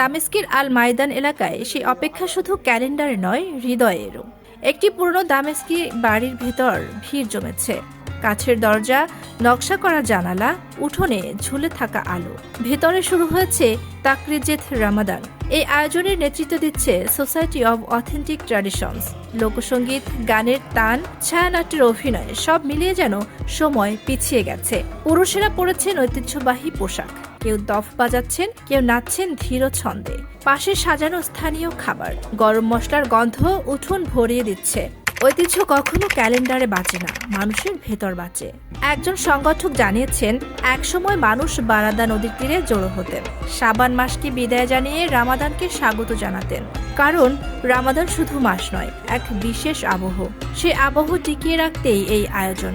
দামেস্কের আল মাইদান এলাকায় সেই অপেক্ষা শুধু ক্যালেন্ডারে নয়, হৃদয়েরও। একটি পুরনো দামেস্কি বাড়ির ভেতর ভিড় জমেছে। কাছের দরজা, নকশা করা জানালা, উঠোনে ঝুলে থাকা আলো। ভেতরে শুরু হয়েছে তাকরিজেত রামাদান। এই আয়োজনের নেতৃত্ব দিচ্ছে সোসাইটি অব অথেন্টিক ট্র্যাডিশনস। লোকসঙ্গীত, গানের তান, ছায়ানাট্যের অভিনয় সব মিলিয়ে যেন সময় পিছিয়ে গেছে। পুরুষেরা পরেছেন ঐতিহ্যবাহী পোশাক, কেউ দফ বাজাচ্ছেন, কেউ নাচছেন ধীর ছন্দে। পাশে সাজানো স্থানীয় খাবার, গরম মশলার গন্ধ উঠোন ভরিয়ে দিচ্ছে। ঐতিহ্য কখনো ক্যালেন্ডারে বাঁচে না, মানুষের ভেতর বাঁচে। একজন সংগঠক জানিয়েছেন, একসময় মানুষ বারাদা নদীর তীরে জড়ো হতেন, শাবান মাসকে বিদায় জানিয়ে রামাদানকে স্বাগত জানাতেন। কারণ রামাদান শুধু মাস নয়, এক বিশেষ আবহ। সেই আবহ টিকিয়ে রাখতেই এই আয়োজন।